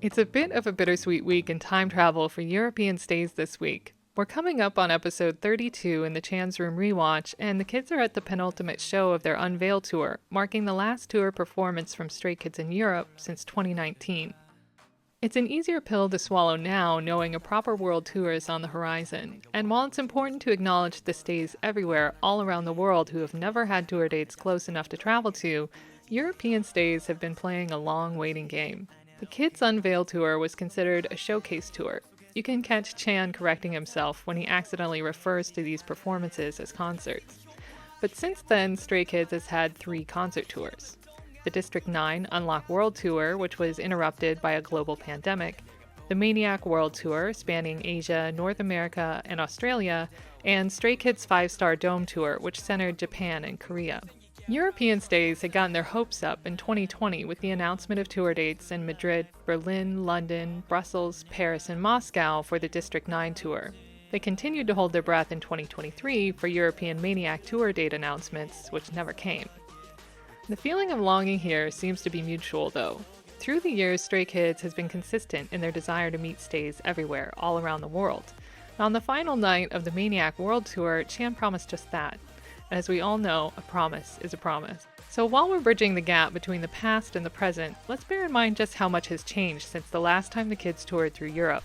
It's a bit of a bittersweet week in time travel for European stays this week. We're coming up on episode 32 in the Chan's Room Rewatch, and the kids are at the penultimate show of their Unveil Tour, marking the last tour performance from Stray Kids in Europe since 2019. It's an easier pill to swallow now, knowing a proper world tour is on the horizon. And while it's important to acknowledge the stays everywhere, all around the world who have never had tour dates close enough to travel to, European stays have been playing a long waiting game. The Kids' Unveil Tour was considered a showcase tour. You can catch Chan correcting himself when he accidentally refers to these performances as concerts. But since then, Stray Kids has had 3 concert tours. The District 9 Unlock World Tour, which was interrupted by a global pandemic, the Maniac World Tour, spanning Asia, North America, and Australia, and Stray Kids' 5-Star Dome Tour, which centered Japan and Korea. European stays had gotten their hopes up in 2020 with the announcement of tour dates in Madrid, Berlin, London, Brussels, Paris, and Moscow for the District 9 tour. They continued to hold their breath in 2023 for European Maniac tour date announcements, which never came. The feeling of longing here seems to be mutual, though. Through the years, Stray Kids has been consistent in their desire to meet stays everywhere, all around the world. And on the final night of the Maniac World Tour, Chan promised just that. And as we all know, a promise is a promise. So while we're bridging the gap between the past and the present, let's bear in mind just how much has changed since the last time the kids toured through Europe.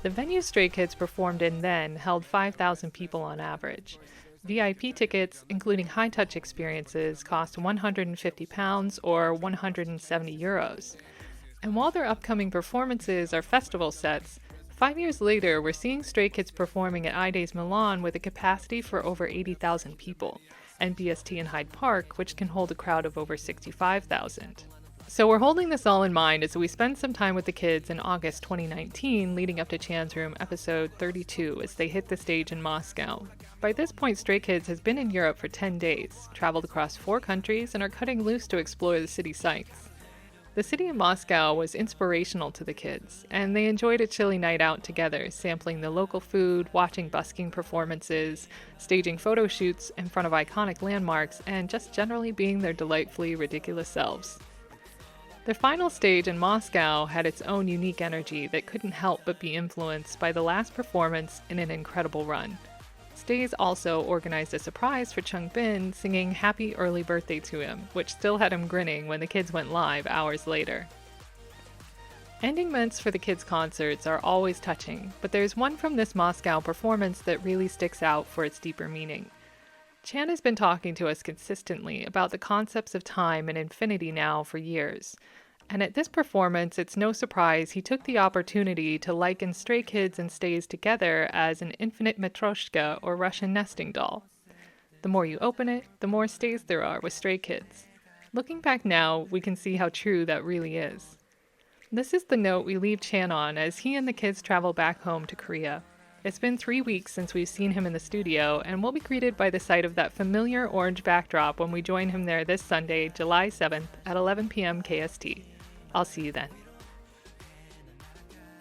The venue Stray Kids performed in then held 5,000 people on average. VIP tickets, including high-touch experiences, cost £150 or 170 euros. And while their upcoming performances are festival sets, 5 years later we're seeing Stray Kids performing at iDays Milan with a capacity for over 80,000 people, and BST in Hyde Park, which can hold a crowd of over 65,000. So we're holding this all in mind as we spend some time with the kids in August 2019 leading up to Chan's Room episode 32 as they hit the stage in Moscow. By this point, Stray Kids has been in Europe for 10 days, traveled across 4 countries, and are cutting loose to explore the city sights. The city of Moscow was inspirational to the kids, and they enjoyed a chilly night out together, sampling the local food, watching busking performances, staging photo shoots in front of iconic landmarks, and just generally being their delightfully ridiculous selves. Their final stage in Moscow had its own unique energy that couldn't help but be influenced by the last performance in an incredible run. Stays also organized a surprise for Chung Bin, singing Happy Early Birthday to him, which still had him grinning when the kids went live hours later. Ending mints for the kids' concerts are always touching, but there's one from this Moscow performance that really sticks out for its deeper meaning. Chan has been talking to us consistently about the concepts of time and infinity now for years. And at this performance, it's no surprise he took the opportunity to liken Stray Kids and Stays together as an infinite matryoshka or Russian nesting doll. The more you open it, the more stays there are with Stray Kids. Looking back now, we can see how true that really is. This is the note we leave Chan on as he and the kids travel back home to Korea. It's been 3 weeks since we've seen him in the studio, and we'll be greeted by the sight of that familiar orange backdrop when we join him there this Sunday, July 7th at 11 p.m. KST. I'll see you then.